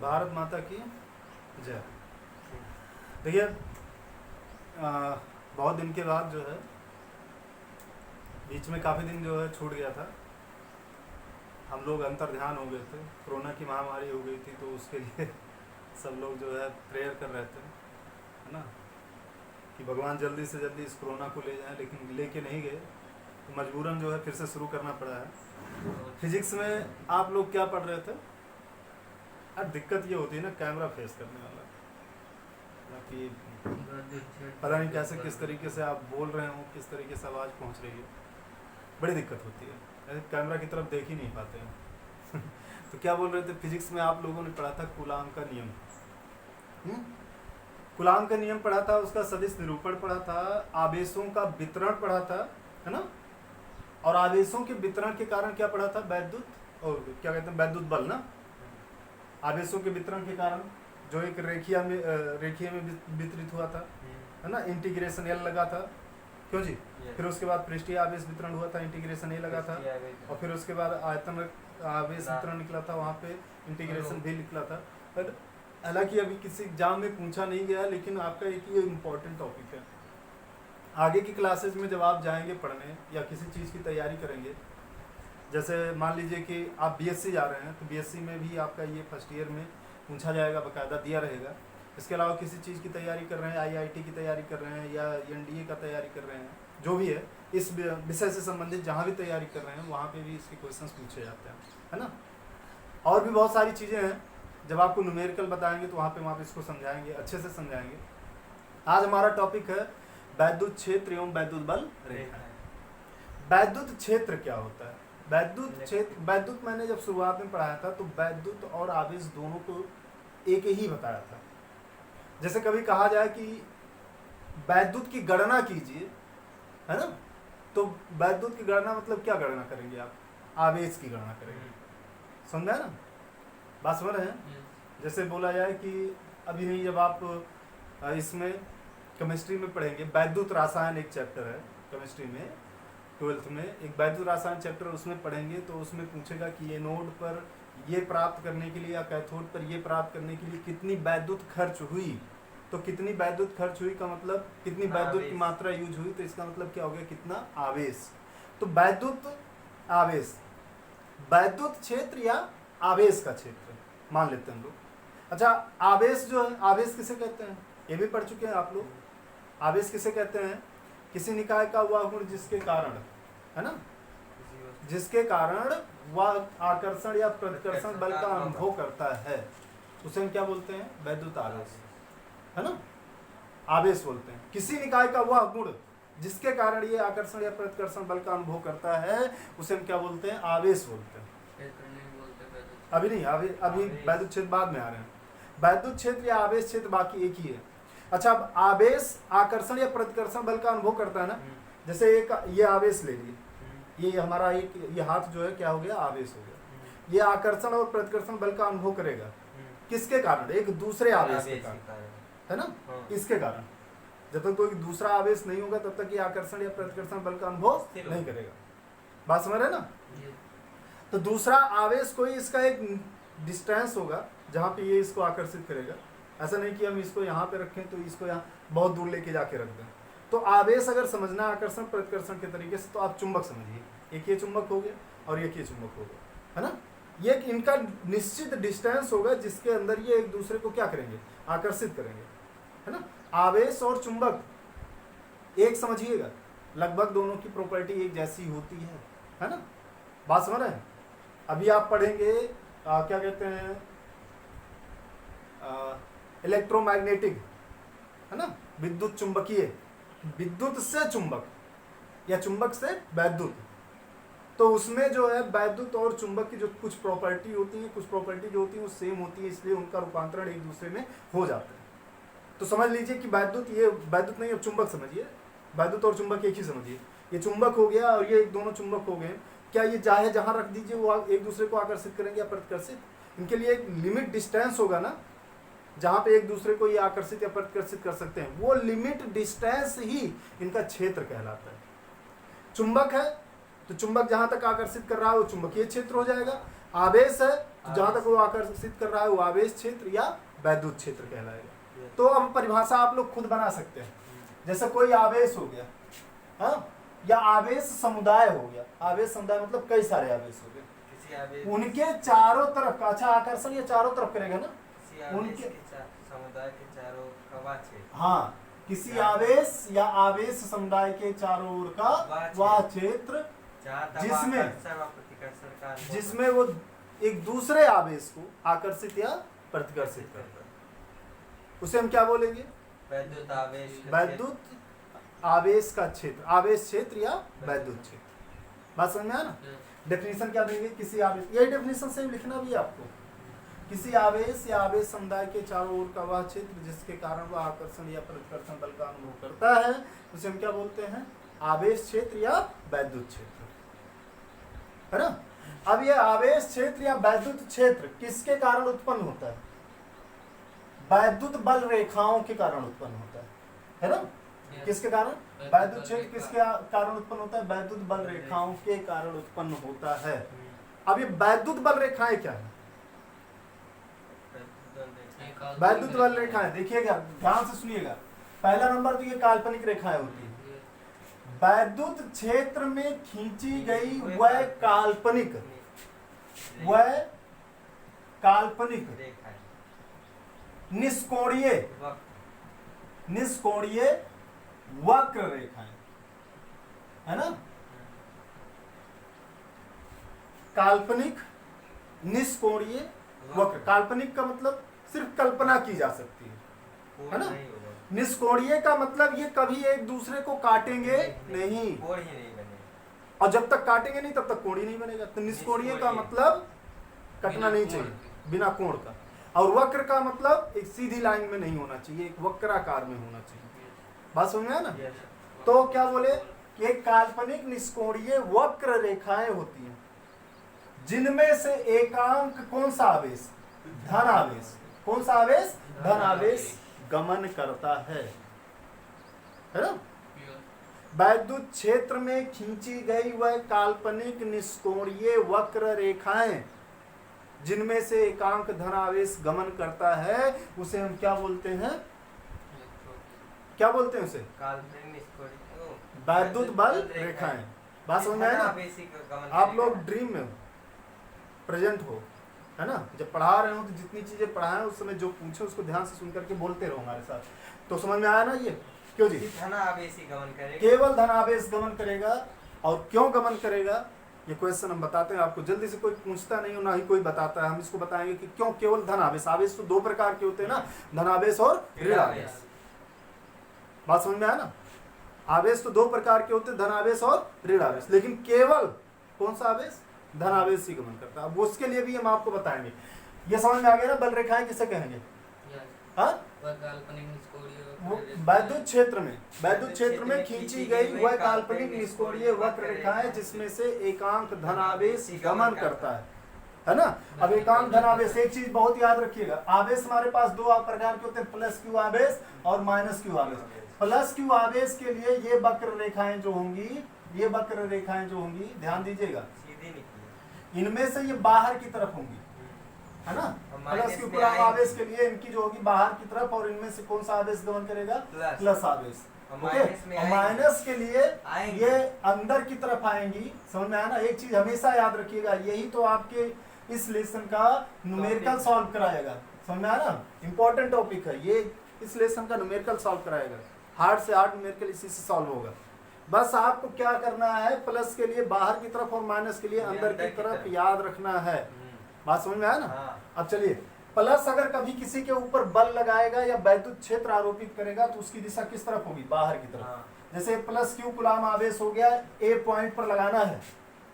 भारत माता की जय। देखिए बहुत दिन के बाद जो है, बीच में काफ़ी दिन जो है छूट गया था। हम लोग अंतर ध्यान हो गए थे, कोरोना की महामारी हो गई थी, तो उसके लिए सब लोग जो है प्रेयर कर रहे थे, है ना, कि भगवान जल्दी से जल्दी इस कोरोना को ले जाएं, लेकिन लेके नहीं गए, तो मजबूरन जो है फिर से शुरू करना पड़ा है। फिजिक्स में आप लोग क्या पढ़ रहे थे? अब दिक्कत ये होती है ना, कैमरा फेस करने वाला कि पता नहीं कैसे किस तरीके से आप बोल रहे हो, किस तरीके से आवाज़ पहुंच रही है, बड़ी दिक्कत होती है, ऐसे कैमरा की तरफ देख ही नहीं पाते हैं। तो क्या बोल रहे थे? फिजिक्स में आप लोगों ने पढ़ा था कूलाम का नियम। कूलाम का नियम पढ़ा था, उसका सदिश निरूपण पढ़ा था, आवेशों का वितरण पढ़ा था, है ना, और आवेशों के वितरण के कारण क्या पढ़ा था? वैद्युत, और क्या कहते हैं, वैद्युत बल ना। आवेशों के वितरण के कारण जो एक रेखीय में वितरित हुआ था, है ना, इंटीग्रेशन एल लगा था, क्यों जी? फिर उसके बाद पृष्ठीय आवेश वितरण हुआ था, इंटीग्रेशन ए लगा था, और फिर उसके बाद आयतन आवेश वितरण निकला था, वहाँ पे इंटीग्रेशन भी निकला था। पर हालांकि अभी किसी एग्जाम में पूछा नहीं गया, लेकिन आपका एक ये इम्पोर्टेंट टॉपिक है। आगे की क्लासेज में जब आप जाएंगे पढ़ने या किसी चीज़ की तैयारी करेंगे, जैसे मान लीजिए कि आप बीएससी जा रहे हैं, तो बीएससी में भी आपका ये फर्स्ट ईयर में पूछा जाएगा, बाकायदा दिया रहेगा। इसके अलावा किसी चीज़ की तैयारी कर रहे हैं, आईआईटी की तैयारी कर रहे हैं या एनडीए का तैयारी कर रहे हैं, जो भी है इस विषय से संबंधित जहाँ भी तैयारी कर रहे हैं, वहाँ पे भी इसके क्वेश्चंस पूछे जाते हैं, है ना। और भी बहुत सारी चीज़ें हैं, जब आपको न्यूमेरिकल बताएंगे तो वहाँ पे इसको समझाएंगे, अच्छे से समझाएंगे। आज हमारा टॉपिक है वैद्युत क्षेत्र एवं वैद्युत बल रेखाएं। वैद्युत क्षेत्र क्या होता है? वैद्युत क्षेत्र, वैद्युत मैंने जब शुरुआत में पढ़ाया था तो वैद्युत और आवेश दोनों को एक ही बताया था। जैसे कभी कहा जाए कि वैद्युत की गणना कीजिए, है ना, तो वैद्युत की गणना मतलब क्या गणना करेंगे आप? आवेश की गणना करेंगे। समझा ना, बात समझ रहे हैं? जैसे बोला जाए कि अभी नहीं, जब आप इसमें केमिस्ट्री में पढ़ेंगे, वैद्युत रसायन एक चैप्टर है केमिस्ट्री में, 12th में एक वैद्युत रसायन चैप्टर उसमें पढ़ेंगे, तो उसमें पूछेगा कि ये नोड पर ये प्राप्त करने के लिए या कैथोड पर ये प्राप्त करने के लिए कितनी वैद्युत खर्च हुई। तो कितनी वैद्युत खर्च हुई का मतलब कितनी वैद्युत की मात्रा यूज हुई, तो इसका मतलब क्या हो गया? कितना आवेश। तो वैद्युत आवेश, वैद्युत क्षेत्र या आवेश का क्षेत्र मान लेते हैं हम लोग। अच्छा, आवेश जो है, आवेश किसे कहते हैं? ये भी पढ़ चुके हैं आप लोग। आवेश किसे कहते हैं? किसी निकाय का वह गुण जिसके कारण, है ना, जिसके कारण वह आकर्षण या प्रतिकर्षण बल का अनुभव करता है, उसे हम क्या बोलते हैं? वैद्युत आवेश, है ना, आवेश बोलते हैं। किसी निकाय का वह गुण जिसके कारण ये आकर्षण या प्रतिकर्षण बल का अनुभव करता है, उसे हम क्या बोलते हैं? आवेश बोलते हैं। अभी नहीं, अभी वैद्युत क्षेत्र बाद में आ रहे हैं। वैद्युत क्षेत्र या आवेश क्षेत्र बाकी एक ही है। अच्छा, अब आवेश आकर्षण या प्रतिकर्षण बल का अनुभव करता है ना। जैसे एक ये आवेश ले लिए, ये हमारा एक ये हाथ जो है क्या हो गया? आवेश हो गया। ये आकर्षण और प्रतिकर्षण बल का अनुभव करेगा किसके कारण? एक दूसरे आवेश के कारण, है ना, इसके कारण। जब तक कोई दूसरा आवेश नहीं होगा तब तक ये आकर्षण या प्रतिकर्षण बल का अनुभव नहीं करेगा। बात समझ रहे ना? तो दूसरा आवेश कोई इसका एक डिस्टेंस होगा जहाँ पे ये इसको आकर्षित करेगा। ऐसा नहीं कि हम इसको यहाँ पे रखें तो इसको यहाँ बहुत दूर लेके जाके रख दें। तो आवेश अगर समझना आकर्षण प्रतिकर्षण के तरीके से, तो आप चुंबक समझिए। एक ये चुंबक हो गया और एक ये चुंबक हो गया, है ना। ये इनका निश्चित डिस्टेंस होगा जिसके अंदर ये एक दूसरे को क्या करेंगे? आकर्षित करेंगे, है ना। आवेश और चुंबक एक समझिएगा, लगभग दोनों की प्रॉपर्टी एक जैसी होती है ना। बात समझ रहे हैं? अभी आप पढ़ेंगे क्या कहते हैं, इलेक्ट्रोमैग्नेटिक, है ना, विद्युत चुंबकीय, विद्युत से चुंबक या चुंबक से वैद्युत। तो उसमें जो है वैद्युत और चुंबक की जो कुछ प्रॉपर्टी होती है, कुछ प्रॉपर्टी जो होती है वो सेम होती है, इसलिए उनका रूपांतरण एक दूसरे में हो जाता है। तो समझ लीजिए कि वैद्युत, ये वैद्युत नहीं, अब चुंबक समझिए। वैद्युत और चुंबक एक ही समझिए। ये चुंबक हो गया और ये दोनों चुंबक हो गए। क्या ये चाहे जहां रख दीजिए वो एक दूसरे को आकर्षित करेंगे या प्रतिकर्षित? इनके लिए एक लिमिट डिस्टेंस होगा ना, जहां पे एक दूसरे को ये आकर्षित या प्रतिकर्षित कर सकते हैं। वो लिमिट डिस्टेंस ही इनका क्षेत्र कहलाता है। चुंबक है तो चुंबक जहां तक आकर्षित कर रहा है वो चुंबकीय क्षेत्र हो जाएगा। आवेश है तो जहां तक वो आकर्षित कर रहा है वो आवेश क्षेत्र या वैद्युत क्षेत्र कहलाएगा। तो अब परिभाषा आप लोग खुद बना सकते हैं। जैसे कोई आवेश हो गया, हाँ, या आवेश समुदाय हो गया। आवेश समुदाय मतलब कई सारे आवेश हो गए, उनके चारों तरफ का, अच्छा आकर्षण ये चारों तरफ करेगा ना, उनके समुदाय के चारों का क्षेत्र, हाँ, किसी आवेश या आवेश समुदाय के चारों ओर का वह क्षेत्र जिसमें वो एक दूसरे आवेश को आकर्षित या प्रतिकर्षित करता है, उसे हम क्या बोलेंगे? वैद्युत आवेश, वैद्युत आवेश का क्षेत्र, आवेश क्षेत्र या वैद्युत क्षेत्र। बात समझ में आया ना? डेफिनेशन क्या देंगे? किसी आवेश, यही डेफिनेशन से लिखना भी है आपको। किसी आवेश या आवेश समुदाय के चारों ओर का वह क्षेत्र जिसके कारण वह आकर्षण या प्रतिकर्षण बल का अनुभव करता है, उसे हम क्या बोलते हैं? आवेश क्षेत्र या वैद्युत क्षेत्र, है ना? अब ये आवेश क्षेत्र या वैद्युत क्षेत्र किसके कारण उत्पन्न होता है? वैद्युत बल रेखाओं के कारण उत्पन्न होता है ना? किसके कारण? वैद्युत क्षेत्र किसके कारण उत्पन्न होता है? वैद्युत बल रेखाओं के कारण उत्पन्न होता है। अब ये वैद्युत बल रेखाएं क्या है? वैद्युत बल रेखाएं देखिएगा, ध्यान से सुनिएगा। पहला नंबर तो ये काल्पनिक रेखाएं होती है। वैद्युत क्षेत्र में खींची गई वह काल्पनिक निष्कोणीय वक्र रेखाएं, है ना? काल्पनिक निष्कोणीय वक्र। काल्पनिक का मतलब सिर्फ कल्पना की जा सकती है ना? निष्कोणीय का मतलब ये कभी एक दूसरे को काटेंगे नहीं, और जब तक काटेंगे नहीं तब तक कोण ही नहीं बनेगा। तो निष्कोणीय का मतलब कटना नहीं चाहिए, बिना कोण का। और वक्र का मतलब एक सीधी लाइन में नहीं होना चाहिए, एक वक्राकार में होना चाहिए। बात समझ में आया ना? तो क्या बोले कि एक काल्पनिक निष्कोणीय वक्र रेखाएं होती हैं जिनमें से एकांक कौन सा आवेश? धन आवेश। कौन सा आवेश? धन आवेश गमन करता है ना? वैद्युत क्षेत्र में खींची गई वह काल्पनिक निष्कोणीय वक्र रेखाएं जिनमें से एकांक धन आवेश गमन करता है, उसे हम क्या बोलते हैं? क्या बोलते हैं उसे? वैद्युत बल रेखाएं। बात समझ में आया ना? आप लोग ड्रीम में हो, प्रेजेंट हो, है ना? जब पढ़ा रहे हो तो जितनी चीजें पढ़ाएं उस समय जो पूछे उसको ध्यान से सुन करके बोलते रहो हमारे साथ, तो समझ में आया ना? ये क्यों जी? धनावेश ही गमन करेगा, केवल धनावेश गमन करेगा। और क्यों गमन करेगा ये क्वेश्चन हम बताते हैं आपको। जल्दी से कोई पूछता नहीं हो, ना ही कोई बताता है। हम इसको बताएंगे कि क्यों केवल धनावेश। आवेश तो दो प्रकार के होते हैं ना, धनावेश और ऋण आवेश। बात समझ में आया ना? आवेश तो दो प्रकार के होते हैं, धनावेश और ऋण आवेश, लेकिन केवल कौन सा आवेश? धनावेश ही गमन करता है। अब उसके लिए भी हम आपको बताएंगे। ये समझ में आ गया ना? बल रेखाएं किसे कहेंगे? वैद्युत क्षेत्र में खींची गई वह काल्पनिक निष्कोणीय वक्र रेखाएं जिसमें से एकांक धनावेश गमन करता है ना? अब एकांक धनावेश, एक चीज बहुत याद रखिएगा, आवेश हमारे पास दो प्रकार के होते हैं, प्लस क्यू आवेश और माइनस क्यू आवेश। प्लस क्यू आवेश के लिए ये वक्र रेखाएं जो होंगी, ध्यान दीजिएगा, इनमें से ये बाहर की तरफ होंगी, है ना? प्लस क्यू प्लस आवेश के लिए इनकी जो होगी बाहर की तरफ, और इनमें से कौन सा आवेश गमन करेगा? प्लस आवेश। ओके, माइनस के लिए ये अंदर की तरफ आएंगी। समझ में आया ना? एक चीज हमेशा याद रखिएगा, यही तो आपके इस लेसन का न्यूमेरिकल सॉल्व कराएगा। समझ में आया ना? इंपॉर्टेंट टॉपिक है ये, इस लेसन का न्यूमेरिकल सॉल्व कराएगा। हार्ड से हार्ड न्यूमेरिकल इसी से सॉल्व होगा। बस आपको क्या करना है, प्लस के लिए बाहर की तरफ और माइनस के लिए अंदर की तरफ याद रखना है। बात समझ में आया ना? अब चलिए, प्लस अगर कभी किसी के ऊपर बल लगाएगा या वैद्युत क्षेत्र आरोपित करेगा तो उसकी दिशा किस तरफ होगी? बाहर की तरफ। जैसे प्लस क्यू कूलाम आवेश हो गया, ए पॉइंट पर लगाना है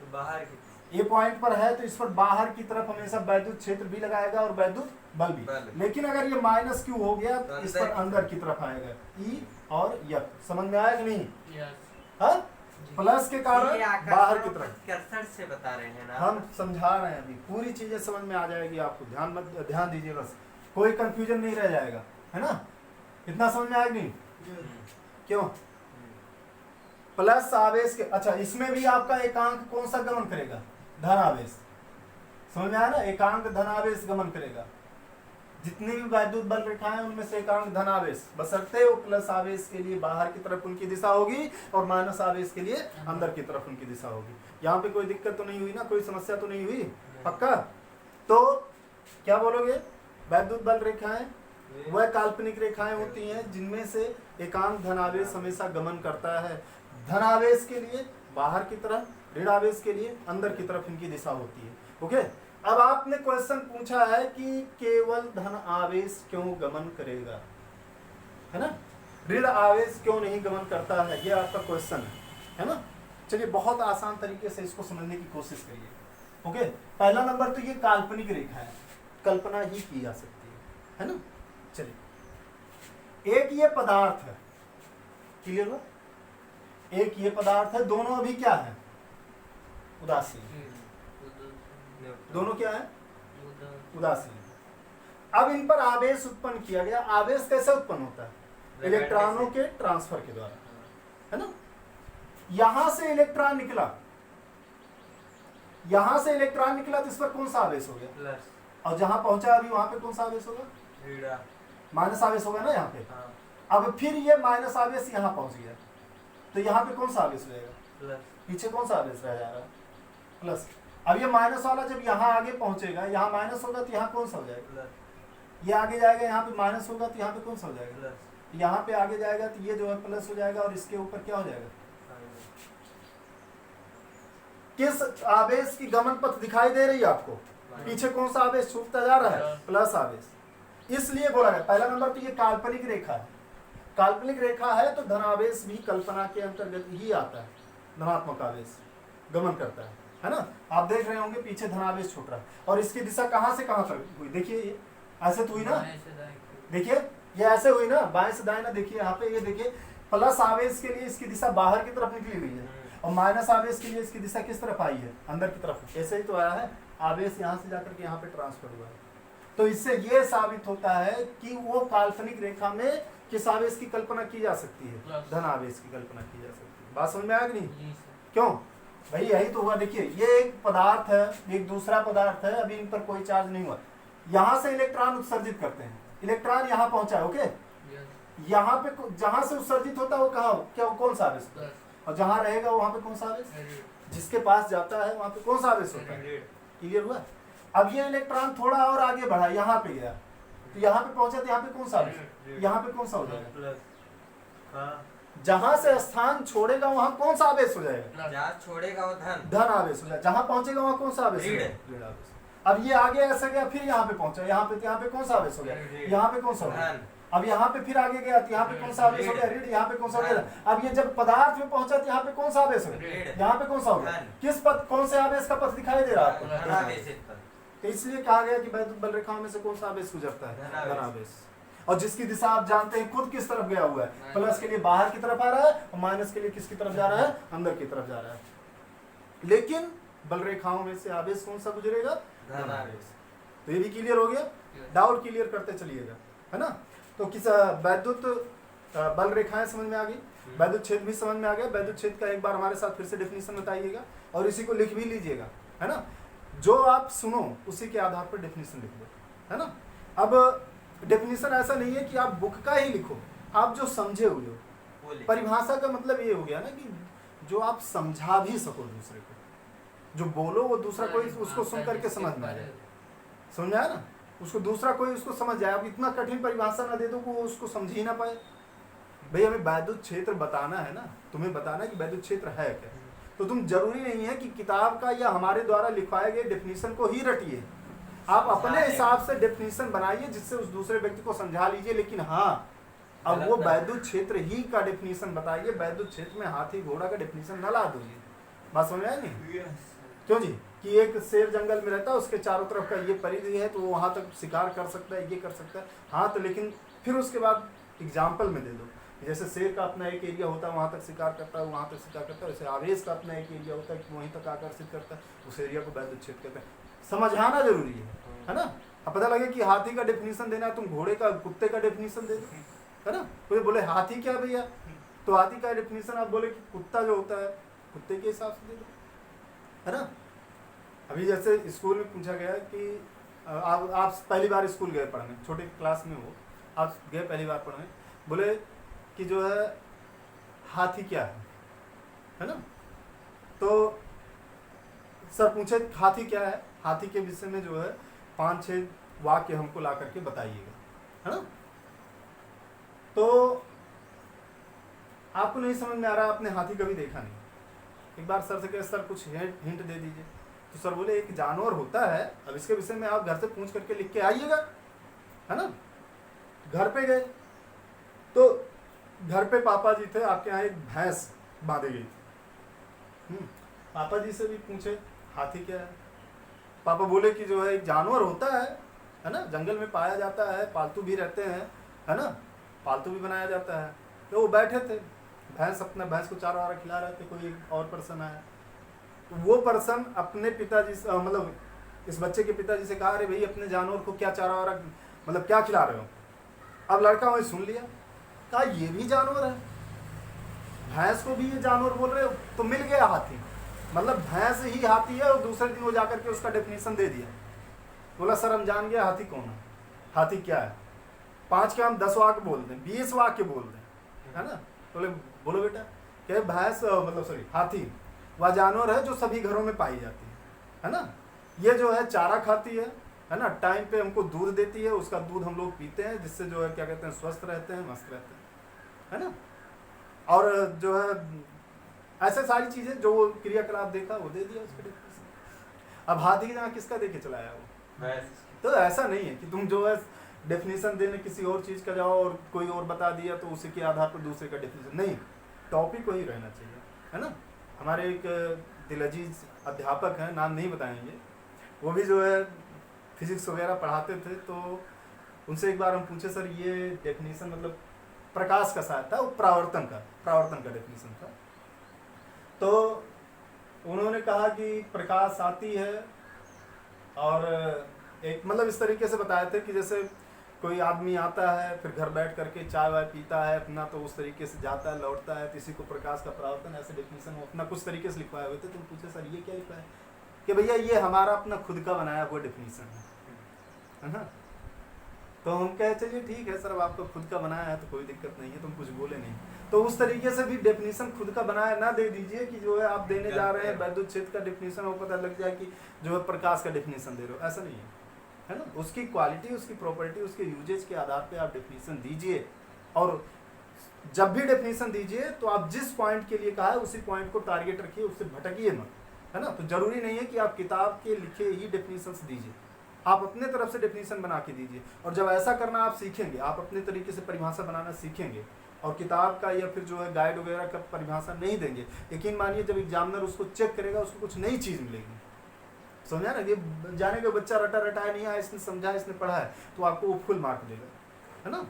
तो बाहर की, ए पॉइंट पर है तो इस पर बाहर की तरफ हमेशा वैद्युत क्षेत्र भी लगाएगा और वैद्युत बल भी। लेकिन अगर ये माइनस क्यू हो गया तो इस पर अंदर की तरफ आएगा, ई और एफ। समझ में आया कि नहीं? हाँ, प्लस के कारण बाहर की तरफ से बता रहे हैं ना, हम समझा रहे हैं। अभी पूरी चीजें समझ में आ जाएगी आपको, ध्यान दीजिए, बस कोई कंफ्यूजन नहीं रह जाएगा, है ना? इतना समझ में आएगा नहीं? क्यों? प्लस आवेश के, अच्छा इसमें भी आपका एकांक कौन सा गमन करेगा? धन आवेश। समझ में आया ना, एकांक धनावेश गमन करेगा। जितनी भी वैद्युत बल रेखाएं उनमें से एकांक धनावेश, बशर्ते वो प्लस आवेश के लिए बाहर की तरफ उनकी दिशा होगी और माइनस आवेश के लिए अंदर की तरफ उनकी दिशा होगी। यहाँ पे कोई दिक्कत तो नहीं हुई ना, कोई समस्या तो नहीं हुई? पक्का? तो क्या बोलोगे? वैद्युत बल रेखाएं वह काल्पनिक रेखाएं होती हैं जिनमें से एकांक धनावेश हमेशा गमन करता है। धनावेश के लिए बाहर की तरफ, ऋण आवेश के लिए अंदर की तरफ इनकी दिशा होती है। ओके, अब आपने क्वेश्चन पूछा है कि केवल धन आवेश क्यों गमन करेगा, है ना, ऋण आवेश क्यों नहीं गमन करता है, ये आपका क्वेश्चन है ना। चलिए बहुत आसान तरीके से इसको समझने की कोशिश करिए। ओके, पहला नंबर तो ये काल्पनिक रेखा है, कल्पना ही की जा सकती है ना। चलिए, एक ये पदार्थ है, क्लियर हुआ? एक ये पदार्थ है, दोनों अभी क्या है? उदासीन। दोनों क्या है? उदासीन। अब इन पर आवेश उत्पन्न किया गया। आवेश कैसे उत्पन्न होता है? इलेक्ट्रॉनों के ट्रांसफर के द्वारा, है ना। यहां से इलेक्ट्रॉन निकला, यहां से इलेक्ट्रॉन निकला तो इस पर कौन सा आवेश हो गया? प्लस। और जहां पहुंचा अभी वहां पे कौन सा आवेश होगा? ऋण। माइनस आवेश होगा ना यहाँ पे। हाँ। अब फिर ये माइनस आवेश यहाँ पहुंच गया तो यहाँ पे कौन सा आवेश हो जाएगा? प्लस। पीछे कौन सा आवेश रह जा रहा है? प्लस। अब ये माइनस वाला जब यहाँ आगे पहुंचेगा, यहाँ माइनस होगा तो यहाँ कौन सा हो जाएगा? प्लस। ये आगे जाएगा, यहाँ पे माइनस होगा तो यहाँ पे कौन सा हो जाएगा? प्लस। यहाँ पे आगे जाएगा तो ये जो है प्लस हो जाएगा और इसके ऊपर क्या हो जाएगा? किस आवेश की गमन पथ दिखाई दे रही है आपको? पीछे कौन सा आवेश छूटता जा रहा है? प्लस आवेश। इसलिए बोला है पहला नंबर तो ये काल्पनिक रेखा है। काल्पनिक रेखा है तो धनावेश भी कल्पना के अंतर्गत ही आता है, धनात्मक आवेश गमन करता है ना। आप देख रहे होंगे पीछे धनावेश छूट रहा है और इसकी दिशा कहां से कहां तक हुई? देखिए ये ऐसे तो हुई ना, देखिए ये ऐसे हुई ना, बाएं से दाएं ना। देखिए यहाँ पे, ये देखिए प्लस आवेश के लिए इसकी दिशा बाहर की तरफ निकली हुई है और माइनस आवेश के लिए इसकी दिशा किस तरफ आई है? अंदर की तरफ। ऐसे ही तो आया है, आवेश यहाँ से जाकर के यहाँ पे ट्रांसफर हुआ है। तो इससे ये साबित होता है कि वो काल्पनिक रेखा में किस आवेश की कल्पना की जा सकती है? धन आवेश की कल्पना की जा सकती है। बात समझ में आ गई नहीं? क्यों भाई? यही तो हुआ। देखिए ये एक पदार्थ है, एक दूसरा पदार्थ है, अभी इन पर कोई चार्ज नहीं हुआ। यहाँ से इलेक्ट्रॉन उत्सर्जित करते हैं, इलेक्ट्रॉन यहाँ पहुंचा है। ओके, यहाँ पे जहां से उत्सर्जित होता है वो कहाँ, क्या कौन सा आवेश होता है? और जहां रहेगा वहां पे कौन सा आवेश? जिसके पास जाता है वहां पे कौन सा आवेश होता है? क्लियर हुआ? अब ये इलेक्ट्रॉन थोड़ा और आगे बढ़ा, यहाँ पे गया तो यहाँ पे पहुंचा तो यहाँ पे कौन सा आवेश? यहाँ पे कौन सा हो जाएगा? जहां से स्थान छोड़ेगा वहां कौन सा आवेश हो जाएगा? जहाँ छोड़ेगा वो धन। धन आवेश हो जाएगा। जहां पहुंचेगा वहां कौन सा आवेश? ऋण आवेश। अब ये आगे ऐसा गया, फिर यहाँ पे पहुंचा, यहाँ पे कौन सा आवेश हो गया? यहाँ पे कौन सा हो गया? अब यहाँ पे फिर आगे गया तो यहाँ पे कौन सा आवेश हो गया? ऋण। यहाँ पे कौन सा हो गया? अब ये जब पदार्थ में पहुंचा तो यहाँ पे कौन सा आवेश हो गया? यहाँ पे कौन सा हो गया? किस पथ, कौन से आवेश का पथ दिखाई दे रहा है आपको? तो इसलिए कहा गया कि वैद्युत बल रेखाओं में से कौन सा आवेश गुजरता है? धन आवेश। और जिसकी दिशा आप जानते हैं खुद किस तरफ गया हुआ है, प्लस के लिए बाहर की तरफ आ रहा है और माइनस के लिए किसकी तरफ जा रहा है? अंदर की तरफ जा रहा है। लेकिन बल रेखाओं में से आवेश कौन सा गुजरेगा? धन आवेश। तो ये भी क्लियर हो गया? डाउट क्लियर करते चलिएगा, है ना। तो किस वैद्युत बल रेखाएं समझ में आ गई, वैद्युत क्षेत्र भी समझ में आ गया। वैद्युत क्षेत्र का एक बार हमारे साथ फिर से डेफिनेशन बताइएगा और इसी को लिख भी लीजिएगा, है ना। जो आप सुनो उसी के आधार पर डेफिनेशन लिख लो, है ना। अब डेफिनेशन ऐसा नहीं है कि आप बुक का ही लिखो, आप जो समझे हुए हो। परिभाषा का मतलब ये हो गया ना कि जो आप समझा भी सको दूसरे को, जो बोलो वो दूसरा कोई उसको सुन करके समझ में आ जाए। समझ आया ना? उसको दूसरा कोई उसको समझ जाए। आप इतना कठिन परिभाषा ना दे दो कि वो उसको समझ ही ना पाए। भाई हमें वैद्युत क्षेत्र बताना है ना, तुम्हें बताना है कि वैद्युत क्षेत्र है क्या। तो तुम जरूरी नहीं है कि किताब का या हमारे द्वारा लिखवाए गए डेफिनेशन को ही रटिए, आप अपने हिसाब से डेफिनेशन बनाइए जिससे उस दूसरे व्यक्ति को समझा लीजिए। लेकिन हाँ, अब वो वैद्युत क्षेत्र ही का डेफिनेशन बताइए, वैद्युत क्षेत्र में हाथी घोड़ा का डेफिनेशन न ला दीजिए। बात समझ आए नहीं? क्यों जी? कि एक शेर जंगल में रहता है, उसके चारों तरफ का ये परिधि है तो वो वहां तक शिकार कर सकता है, ये कर सकता है। हाँ, तो लेकिन फिर उसके बाद एग्जाम्पल में दे दो, जैसे शेर का अपना एक एरिया होता है, वहां तक शिकार करता है, वहां तक शिकार करता है। वैसे आवेश का अपना एक एरिया होता है कि वहीं तक आकर्षित करता है, उस एरिया को वैद्युत क्षेत्र कहते हैं। समझाना जरूरी है ना। अब पता लगे कि हाथी का डेफिनेशन देना है, तुम घोड़े का, कुत्ते का डेफिनेशन दे दो, है ना। कोई बोले हाथी क्या भैया, तो हाथी का डेफिनेशन आप बोले कि कुत्ता जो होता है कुत्ते के हिसाब से दे दो, है ना। अभी जैसे स्कूल में पूछा गया कि आप पहली बार स्कूल गए पढ़ने, छोटे क्लास में हो, आप गए पहली बार पढ़ने, बोले कि जो है हाथी क्या है ना? तो सर पूछे हाथी क्या है, हाथी के विषय में जो है 5-6 वाक्य हमको ला करके बताइएगा, है ना? तो आपको नहीं समझ में आ रहा, आपने हाथी कभी देखा नहीं, एक बार सर से कहे सर कुछ हिंट दे दीजिए, तो सर बोले एक जानवर होता है, अब इसके विषय में आप घर से पूछ करके लिख के आइएगा, है ना? घर पे गए तो घर पे पापा जी थे, आपके यहाँ एक भैंस बांधी गई थी। पापा जी से भी पूछे हाथी क्या है, पापा बोले कि जो है एक जानवर होता है ना, जंगल में पाया जाता है, पालतू भी रहते हैं, है ना, पालतू भी बनाया जाता है। तो वो बैठे थे, भैंस अपना भैंस को चारा वारा खिला रहे थे, कोई एक और पर्सन आया, तो वो पर्सन अपने पिताजी से मतलब इस बच्चे के पिताजी से कहा, अरे भाई अपने जानवर को क्या चारा वारा मतलब क्या खिला रहे हो? अब लड़का वही सुन लिया, कहा ये भी जानवर है, भैंस को भी ये जानवर बोल रहे हो, तो मिल गया हाथी, मतलब भैंस ही हाथी है। और दूसरे दिन वो जाकर के उसका डेफिनेशन दे दिया, बोला सर हम जान गया हाथी कौन है, हाथी क्या है, 5 के हम 10 वाक्य बोल दें, 20 वाक्य बोल दें, है ना? बोले बोलो बेटा, क्या भैंस मतलब सॉरी हाथी वह जानवर है जो सभी घरों में पाई जाती है ना? ये जो है चारा खाती है ना, टाइम पे हमको दूध देती है, उसका दूध हम लोग पीते हैं, जिससे जो है क्या कहते हैं स्वस्थ रहते हैं, मस्त रहते हैं, है ना? और जो है ऐसे सारी चीजें जो वो क्रियाकलाप देखा वो दे दिया उसके डेफिनेशन। अब हाथी की जगह किसका देके चलाया वो? तो ऐसा नहीं है कि तुम जो है डेफिनेशन देने किसी और चीज का जाओ और कोई और बता दिया तो उसी के आधार पर दूसरे का डेफिनेशन, नहीं, टॉपिक वही रहना चाहिए, है ना? हमारे एक दिलअजीज अध्यापक हैं, नाम नहीं बताएंगे, वो भी जो है फिजिक्स वगैरह पढ़ाते थे, तो उनसे एक बार हम पूछे सर ये डेफिनेशन मतलब प्रकाश का साथ था, वो प्रावर्तन का डेफिनेशन था, तो उन्होंने कहा कि प्रकाश आती है और एक मतलब इस तरीके से बताए थे कि जैसे कोई आदमी आता है फिर घर बैठ करके चाय वाय पीता है अपना, तो उस तरीके से जाता है लौटता है, किसी को प्रकाश का परावर्तन ऐसे डेफिनेशन वो अपना कुछ तरीके से लिखवाए हुए थे। तो पूछे सर ये क्या लिखा है, कि भैया ये हमारा अपना खुद का बनाया हुआ डेफिनेशन है ना? तो हम कहे चलिए ठीक है सर, अब आपका खुद का बनाया है तो कोई दिक्कत नहीं है, तुम कुछ बोले नहीं, तो उस तरीके से भी डेफिनेशन खुद का बनाया ना दे दीजिए कि जो है आप देने जा रहे हैं वैद्युत क्षेत्र का डेफिनेशन, वो पता लग जाए कि जो है प्रकाश का डेफिनेशन दे रहे हो, ऐसा नहीं है ना? उसकी क्वालिटी, उसकी प्रॉपर्टी, उसके यूजेज के आधार पे आप डेफिनेशन दीजिए, और जब भी डेफिनेशन दीजिए तो आप जिस पॉइंट के लिए कहा है उसी पॉइंट को टारगेट रखिए, उससे भटकिए मत, है ना? तो जरूरी नहीं है कि आप किताब के लिखे ही डेफिनेशन दीजिए, आप अपने तरफ से डेफिनेशन बना के दीजिए, और जब ऐसा करना आप सीखेंगे, आप अपने तरीके से परिभाषा बनाना सीखेंगे, और किताब का या फिर जो है गाइड वगैरह का परिभाषा नहीं देंगे, यकीन मानिए जब एग्जामिनर उसको चेक करेगा उसको कुछ नई चीज़ मिलेगी, समझा ना? ये जाने का बच्चा रटा रटाया नहीं है, इसने समझा इसने पढ़ा है, तो आपको वो फुल मार्क देगा, है ना?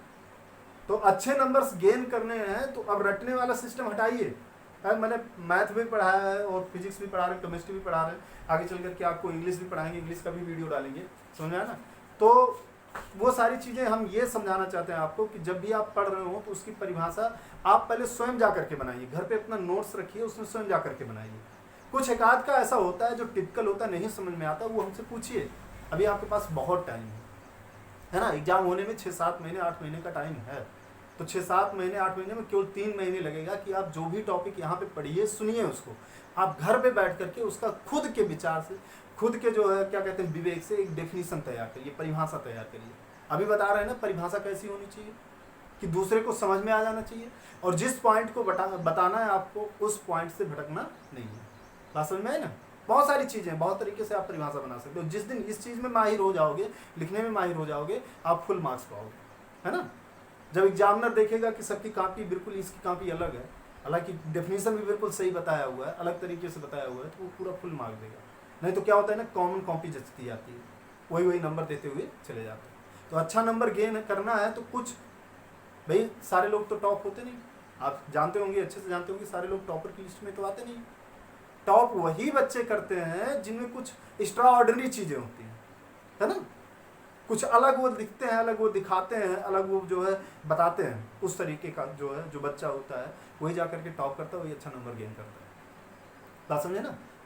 तो अच्छे नंबर्स गेन करने हैं तो अब रटने वाला सिस्टम हटाइए। मैंने मैथ भी पढ़ाया है और फिजिक्स भी पढ़ा रहे हैं, केमिस्ट्री भी पढ़ा रहे हैं, आगे चल करके आपको इंग्लिश भी पढ़ाएंगे, इंग्लिश का भी वीडियो डालेंगे, समझा ना? तो वो सारी चीज़ें हम ये समझाना चाहते हैं आपको कि जब भी आप पढ़ रहे हो तो उसकी परिभाषा आप पहले स्वयं जा करके बनाइए, घर पे अपना नोट्स रखिए, उसमें स्वयं जा करके बनाइए। कुछ एक आध का ऐसा होता है जो टिपिकल होता है, नहीं समझ में आता, वो हमसे पूछिए, अभी आपके पास बहुत टाइम है ना? एग्जाम होने में 6-7 महीने 8 महीने का टाइम है, तो 6-7 महीने 8 महीने में केवल 3 महीने लगेगा कि आप जो भी टॉपिक यहाँ पे पढ़िए, सुनिए उसको, आप घर पे बैठ करके उसका खुद के विचार से, खुद के जो है क्या कहते हैं विवेक से एक डेफिनेशन तैयार करिए, परिभाषा तैयार करिए। अभी बता रहे हैं ना परिभाषा कैसी होनी चाहिए कि दूसरे को समझ में आ जाना चाहिए, और जिस पॉइंट को बताना है आपको उस पॉइंट से भटकना नहीं है। बात समझ में है ना? बहुत सारी चीज़ें, बहुत तरीके से आप परिभाषा बना सकते हो। जिस दिन इस चीज़ में माहिर हो जाओगे, लिखने में माहिर हो जाओगे, आप फुल मार्क्स पाओगे, है ना? जब एग्जामिनर देखेगा कि सबकी कॉपी बिल्कुल इसकी कॉपी अलग है, हालांकि डेफिनेशन भी बिल्कुल सही बताया हुआ है, अलग तरीके से बताया हुआ है, तो वो पूरा फुल मार्क देगा। नहीं तो क्या होता है ना, कॉमन कॉपी जचती जाती है, वही नंबर देते हुए चले जाते हैं। तो अच्छा नंबर गेन करना है तो कुछ, भाई सारे लोग तो टॉप होते नहीं, आप जानते होंगे, अच्छे से जानते होंगे, सारे लोग टॉपर की लिस्ट में तो आते नहीं। टॉप वही बच्चे करते हैं जिनमें कुछ एक्स्ट्रा ऑर्डिनरी चीज़ें होती हैं, है ना? कुछ अलग वो दिखते हैं, अलग वो दिखाते हैं, अलग वो जो है बताते हैं, उस तरीके का जो है जो बच्चा होता है वही जा करके टॉप करता है, वही अच्छा नंबर गेन करता है। बात समझे ना?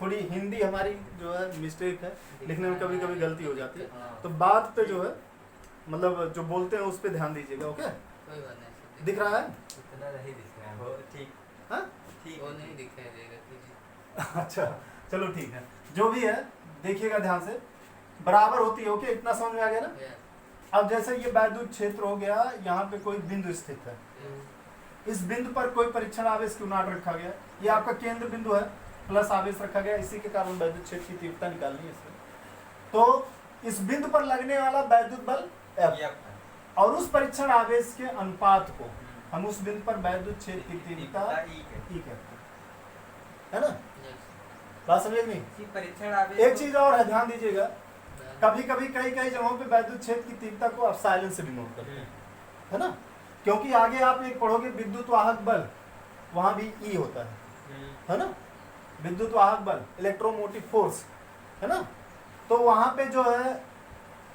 थोड़ी हिंदी हमारी जो है मिस्टेक है, लिखने में कभी कभी गलती हो जाती है, हाँ। तो बात पे जो है मतलब जो बोलते हैं उस पे ध्यान दीजिएगा। ओके, कोई बात नहीं, दिख रहा है? इतना नहीं दिख रहा है वो, ठीक हाँ ठीक वो है, नहीं ठीक। दिखाई देगा तुझे। अच्छा चलो ठीक है, जो भी है देखिएगा ध्यान से, बराबर होती है। ओके, इतना समझ में आ गया ना? Yes, अब जैसे ये वैद्युत क्षेत्र हो गया, यहाँ पे कोई बिंदु स्थित है, yes, इस बिंदु पर कोई परीक्षण आवेश क्यू नॉट रखा गया, ये आपका केंद्र बिंदु है, प्लस आवेश रखा गया, इसी के कारण वैद्युत क्षेत्र की तीव्रता निकालनी है इसमें। तो इस बिंदु पर लगने वाला वैद्युत बल F, ये और उस परीक्षण आवेश के अनुपात को हम उस बिंदु पर वैद्युत क्षेत्र की तीव्रता ई E कहते हैं, है ना? yes, बात समझे नहीं? इसी परीक्षण आवेश एक को- चीज और है, ध्यान दीजिएगा, बराबर। कभी कभी कई कई जगहों पे वैद्युत क्षेत्र की तीव्रता को एप्सिलॉन से डिनोट करते हैं, है ना? क्योंकि आगे आप एक पढ़ोगे विद्युत वाहक बल, वहां भी ई होता है ना? विद्युत वाहक बल, इलेक्ट्रोमोटिव फोर्स, है ना? तो वहां पे जो है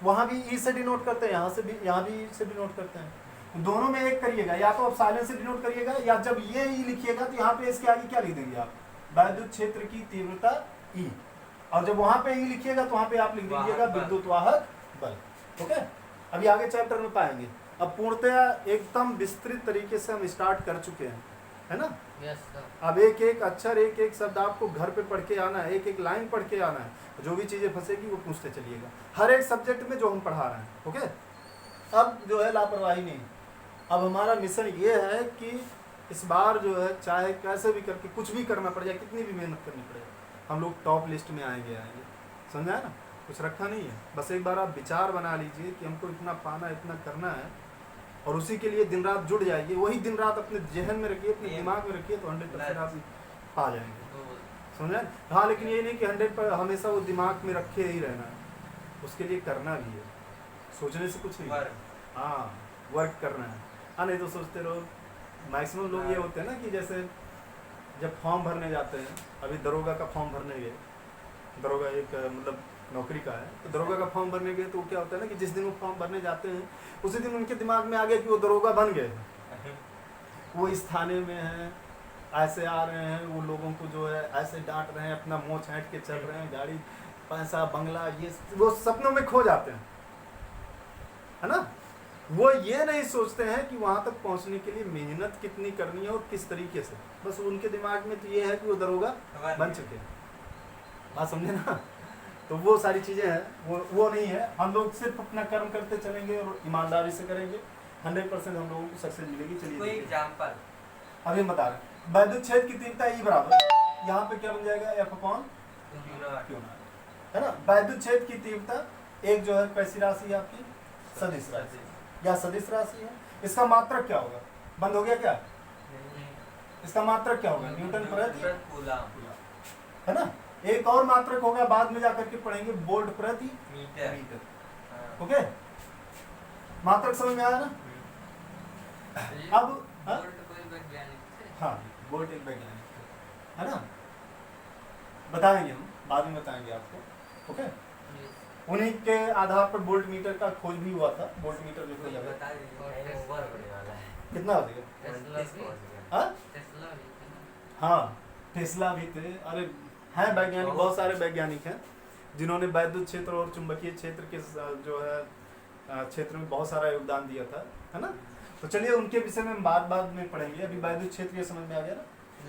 वहां भी ई से डिनोट करते हैं, यहाँ से भी, यहाँ भी ई से डिनोट करते हैं। दोनों में एक करिएगा, या तो एप्सिलॉन से डिनोट करिएगा, या जब ये ई लिखिएगा तो यहाँ पे इसके आगे क्या लिख देंगे आप? वैद्युत क्षेत्र की तीव्रता ई, और जब वहां पे ई लिखिएगा तो वहां पे आप लिख दीजिएगा वाहक बल। विद्युत वाहक बल। ओके, अभी आगे चैप्टर में पाएंगे। अब पूर्णतया एकदम विस्तृत तरीके से हम स्टार्ट कर चुके हैं, है ना? Yes, sir. अब एक एक अक्षर, एक एक शब्द आपको घर पे पढ़ के आना है, एक एक लाइन पढ़ के आना है, जो भी चीजें फंसेगी वो पूछते चलिएगा हर एक सब्जेक्ट में जो हम पढ़ा रहे हैं। ओके, अब जो है लापरवाही नहीं, अब हमारा मिशन ये है कि इस बार जो है चाहे कैसे भी करके कुछ भी करना पड़ जाए, कितनी भी मेहनत करनी पड़े, हम लोग टॉप लिस्ट में आएंगे। समझा ना? कुछ रखा नहीं है, बस एक बार आप विचार बना लीजिए कि हमको इतना पाना, इतना करना है, और उसी के लिए दिन रात जुड़ जाइए, वही दिन रात अपने जहन में रखिए, अपने दिमाग में रखिए, तो 100% आप पा जाएंगे। समझा? हाँ, लेकिन ये नहीं कि 100 पर हमेशा वो दिमाग में रखे ही रहना है, उसके लिए करना भी है, सोचने से कुछ नहीं। हाँ, वर्क करना है। हाँ, नहीं तो सोचते रहो। मैक्सिमम लोग ये होते हैं ना कि जैसे जब फॉर्म भरने जाते हैं, अभी दरोगा का फॉर्म भरने गए, दरोगा एक मतलब नौकरी का है, तो दरोगा का फॉर्म भरने गए तो क्या होता है ना कि जिस दिन वो फॉर्म भरने जाते हैं उसी दिन उनके दिमाग में आ गया कि वो दरोगा बन गए, वो इस थाने में है, ऐसे आ रहे हैं, वो लोगों को जो है ऐसे डांट रहे हैं, अपना मुँह छाँट के चल रहे हैं, गाड़ी, पैसा, बंगला, ये वो सपनों में खो जाते हैं, है ना? वो ये नहीं सोचते हैं कि वहाँ तक पहुँचने के लिए मेहनत कितनी करनी है और किस तरीके से, बस उनके दिमाग में तो ये है कि वो दरोगा बन चुके हैं। बात समझे ना? तो वो सारी चीज़ें हैं, वो नहीं है। हम लोग सिर्फ अपना कर्म करते चलेंगे और ईमानदारी से करेंगे, 100% हम लोगों को सक्सेस मिलेगी। चलिए कोई देखिए। एग्जांपल अभी हम बता रहे हैं, वैद्युत क्षेत्र की तीव्रता ई बराबर, यहाँ पे क्या बन जाएगा? F/Q0, है ना? वैद्युत क्षेत्र की तीव्रता एक जो है कैसी राशि है आपकी? सदिश राशि, या सदिश राशि है। इसका मात्रक क्या होगा? बंद हो गया क्या? इसका मात्रक क्या होगा? न्यूटन प्रति कूलम है ना? एक और मात्रक होगा, बाद में जाकर के पढ़ेंगे, वोल्ट प्रति मीटर। मीटर। ओके, मात्रक समझ में आया ना? अब हाँ? वोल्ट कोई वैज्ञानिक थे? हाँ, वोल्ट एक वैज्ञानिक है ना? बताएंगे हम, बाद में बताएंगे आपको। Okay, Yes. उन्हीं के आधार पर वोल्ट मीटर का खोज भी हुआ था। वोल्ट मीटर जो खोजा गया, बता दीजिए, ओवर होने वाला है। कितना हो गया? टेस्ला 29 भी? पहुंच गया। हाँ टेस्ला भी थे ना? हाँ, टेस्ला भी थे। अरे हैं वैज्ञानिक, बहुत सारे वैज्ञानिक हैं जिन्होंने वैद्युत क्षेत्र और चुंबकीय क्षेत्र के जो है क्षेत्र में बहुत सारा योगदान दिया था, है ना? तो चलिए उनके विषय में हम बाद में पढ़ेंगे। अभी वैद्युत क्षेत्र ये समझ में आ गया ना?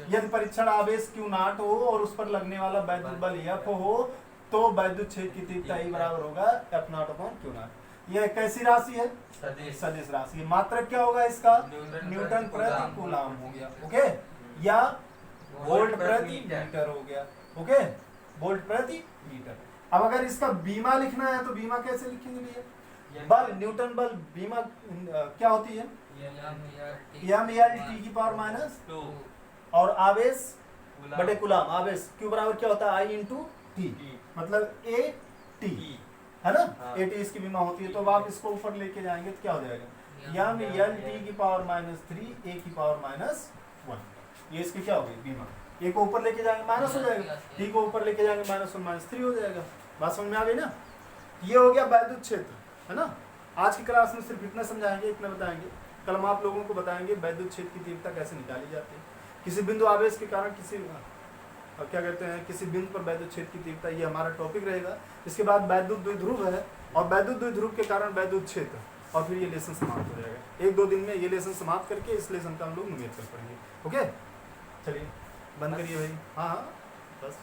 यदि परीक्षण आवेश Q0 हो और उस पर लगने वाला वैद्युत बल F हो तो वैद्युत क्षेत्र की तीव्रता E बराबर होगा F0/Q0। यह कैसी राशि है? सदिश। सदिश राशि। मात्रक क्या होगा इसका? न्यूटन न्यूटन प्रति प्रति कूलम। कूलम हो गया। ओके, या वोल्ट प्रति मीटर हो गया। ओके, वोल्ट प्रति मीटर। अब अगर इसका बीमा लिखना है तो बीमा कैसे लिखेंगे भैया? बल, न्यूटन बल, बीमा क्या होती है? टू और आवेश कूलम बटे कूलम। आवेश Q बराबर क्या होता है? I/T, मतलब AT, है ना? हाँ। AT इसकी बीमा होती है। तो अब आप इसको ऊपर लेके जाएंगे तो क्या हो जाएगा? M/L/T⁻³ A⁻1। ये इसकी क्या होगी? बीमा। ए को ऊपर लेके जाएंगे माइनस हो जाएगा, टी को ऊपर लेके जाएंगे -1 -3 हो जाएगा। बात समझ में आ गई ना? ये हो गया वैद्युत क्षेत्र, है ना? आज की क्लास में सिर्फ इतना समझाएंगे, इतना बताएंगे। कल हम आप लोगों को बताएंगे वैद्युत क्षेत्र की तीव्रता कैसे निकाली जाती है। किसी बिंदु आवेश के कारण किसी क्या कहते हैं किसी बिंदु पर वैद्युत क्षेत्र की तीव्रता, ये हमारा टॉपिक रहेगा। इसके बाद वैद्युत द्विध्रुव है और वैद्युत द्विध्रुव के कारण वैद्युत क्षेत्र, और फिर ये लेसन समाप्त हो जाएगा। 1-2 दिन में ये लेसन समाप्त करके इस लेसन का हम लोग न्यूमेरिकल पढ़ेंगे। ओके, चलिए बंद करिए भाई। हाँ हाँ बस।